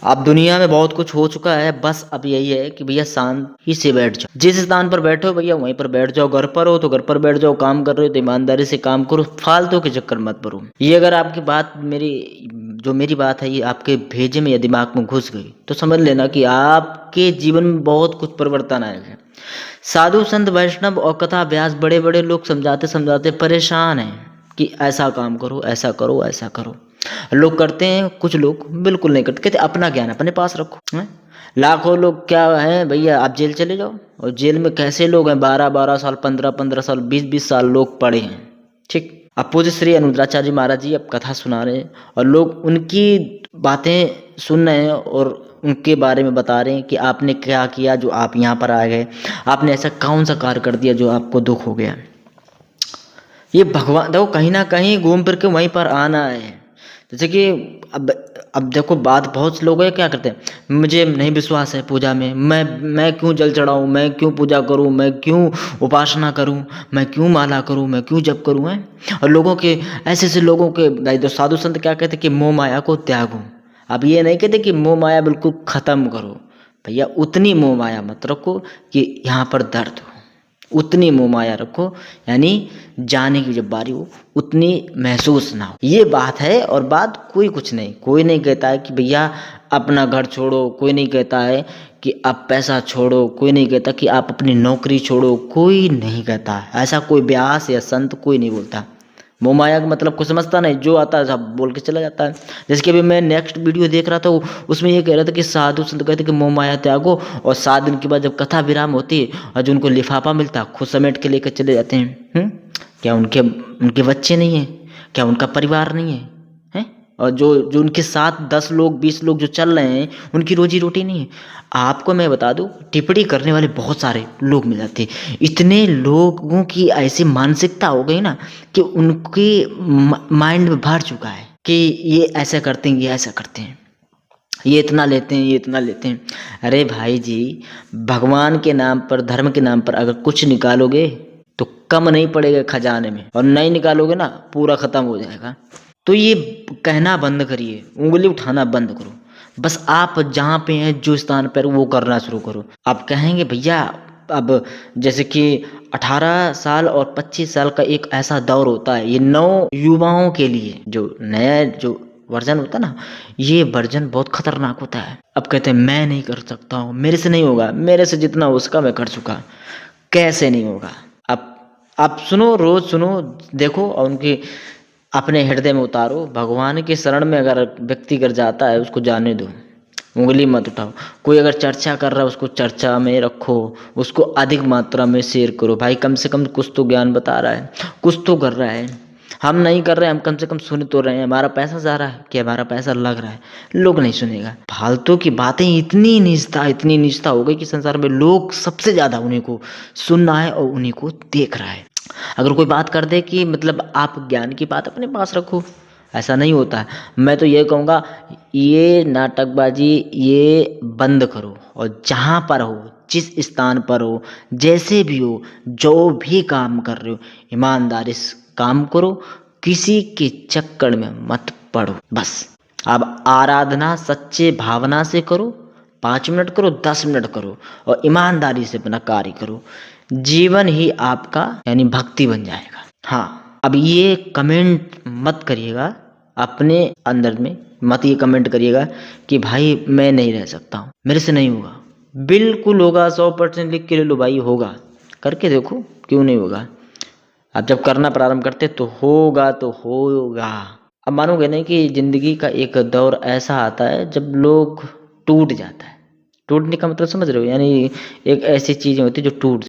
अब दुनिया में बहुत कुछ हो चुका है, बस अब यही है कि भैया शांति से बैठ जाओ। जिस स्थान पर बैठे हो भैया वहीं पर बैठ जाओ। घर पर हो तो घर पर बैठ जाओ, काम कर रहे हो तो ईमानदारी से काम करो, फालतू के चक्कर मत भरो। ये अगर आपकी बात मेरी बात है ये आपके भेजे में या दिमाग में घुस गई तो समझ लेना कि आपके जीवन में बहुत कुछ परिवर्तन आएगा। साधु संत वैष्णव और कथा व्यास बड़े बड़े लोग समझाते समझाते परेशान हैं कि ऐसा काम करो, ऐसा करो, ऐसा करो। लोग करते हैं, कुछ लोग बिल्कुल नहीं करते, कहते अपना ज्ञान अपने पास रखो। हैं? लाखों लोग क्या है भैया, आप जेल चले जाओ और जेल में कैसे लोग हैं, 12-12 साल, 15-15 साल, 20-20 साल लोग पड़े हैं। ठीक, अब पूज्य श्री अनुद्राचार्य जी महाराज जी अब कथा सुना रहे हैं और लोग उनकी बातें सुन रहे हैं और उनके बारे में बता रहे हैं कि आपने क्या किया जो आप यहाँ पर आ गए, आपने ऐसा कौन सा कार्य कर दिया जो आपको दुख हो गया। ये भगवान देखो कहीं ना कहीं घूम फिर के वहीं पर आना है। जैसे कि अब देखो बात, बहुत से लोग हैं क्या करते हैं, मुझे नहीं विश्वास है पूजा में, मैं क्यों जल चढ़ाऊँ, मैं क्यों पूजा करूँ, मैं क्यों उपासना करूँ, मैं क्यों माला करूँ, मैं क्यों जप करूँ है। और लोगों के ऐसे लोगों के तो साधु संत क्या कहते कि मोह माया को त्यागो। अब ये नहीं कहते कि मोह माया बिल्कुल ख़त्म करो, भैया उतनी मोह माया मत रखो कि यहाँ पर दर्द हो, उतनी मोह माया रखो यानी जाने की जब बारी हो उतनी महसूस ना हो। ये बात है और बात कुछ नहीं। कोई नहीं कहता है कि भैया अपना घर छोड़ो, कोई नहीं कहता है कि आप पैसा छोड़ो, कोई नहीं कहता कि आप अपनी नौकरी छोड़ो, कोई नहीं कहता ऐसा। कोई व्यास या संत कोई नहीं बोलता। मोह माया का मतलब कुछ समझता नहीं, जो आता है सब बोल के चला जाता है। जैसे कि अभी मैं नेक्स्ट वीडियो देख रहा था, उसमें ये कह रहा था कि साधु संत कहते कि मोह माया त्यागो, और 7 दिन के बाद जब कथा विराम होती है और जो उनको लिफाफा मिलता है खुद समेट के लेकर चले जाते हैं। क्या उनके बच्चे नहीं है, क्या उनका परिवार नहीं है, हैं? और जो उनके साथ 10 लोग 20 लोग जो चल रहे हैं उनकी रोजी रोटी नहीं है। आपको मैं बता दूं, टिप्पणी करने वाले बहुत सारे लोग मिल जाते हैं। इतने लोगों की ऐसी मानसिकता हो गई ना कि उनके माइंड में भर चुका है कि ये ऐसा करते हैं, ये ऐसा करते हैं, ये इतना लेते हैं, ये इतना लेते हैं। अरे भाई जी, भगवान के नाम पर, धर्म के नाम पर अगर कुछ निकालोगे तो कम नहीं पड़ेगा खजाने में, और नहीं निकालोगे ना पूरा खत्म हो जाएगा। तो ये कहना बंद करिए, उंगली उठाना बंद करो। बस आप जहाँ पे हैं, जो स्थान पर वो करना शुरू करो। आप कहेंगे भैया अब जैसे कि 18 साल और 25 साल का एक ऐसा दौर होता है, ये नौ युवाओं के लिए जो नया जो वर्जन होता है ना, ये वर्जन बहुत खतरनाक होता है। अब कहते हैं मैं नहीं कर सकता हूँ, मेरे से नहीं होगा, मेरे से जितना उसका मैं कर चुका। कैसे नहीं होगा? आप सुनो, रोज सुनो, देखो और उनकी अपने हृदय में उतारो। भगवान के शरण में अगर व्यक्ति गिर जाता है उसको जाने दो, उंगली मत उठाओ। कोई अगर चर्चा कर रहा है उसको चर्चा में रखो, उसको अधिक मात्रा में शेयर करो। भाई कम से कम कुछ तो ज्ञान बता रहा है, कुछ तो कर रहा है। हम नहीं कर रहे हैं, हम कम से कम सुन तो रहे हैं। हमारा पैसा जा रहा है कि हमारा पैसा लग रहा है, लोग नहीं सुनेगा। फालतू की बातें, इतनी निष्ठा हो गई कि संसार में लोग सबसे ज्यादा उन्हीं को सुन रहा है और उन्हीं को देख रहा है। अगर कोई बात कर दे कि मतलब आप ज्ञान की बात अपने पास रखो, ऐसा नहीं होता है। मैं तो ये कहूँगा, ये नाटकबाजी ये बंद करो, और जहाँ पर हो, जिस स्थान पर हो, जैसे भी हो, जो भी काम कर रहे हो, ईमानदारी से काम करो, किसी के चक्कर में मत पड़ो। बस अब आराधना सच्चे भावना से करो, 5 मिनट करो, 10 मिनट करो, और ईमानदारी से अपना कार्य करो। जीवन ही आपका यानी भक्ति बन जाएगा। हाँ, अब ये कमेंट मत करिएगा अपने अंदर में, मत ये कमेंट करिएगा कि भाई मैं नहीं रह सकता हूँ, मेरे से नहीं होगा। बिल्कुल होगा, 100% लिख के ले लो भाई, होगा। करके देखो, क्यों नहीं होगा। आप जब करना प्रारंभ करते तो होगा तो होगा। अब मानोगे नहीं कि जिंदगी का एक दौर ऐसा आता है जब लोग टूट जाता है। टूटने का मतलब समझ रहे हो, यानी एक ऐसी चीज़ होती है जो टूट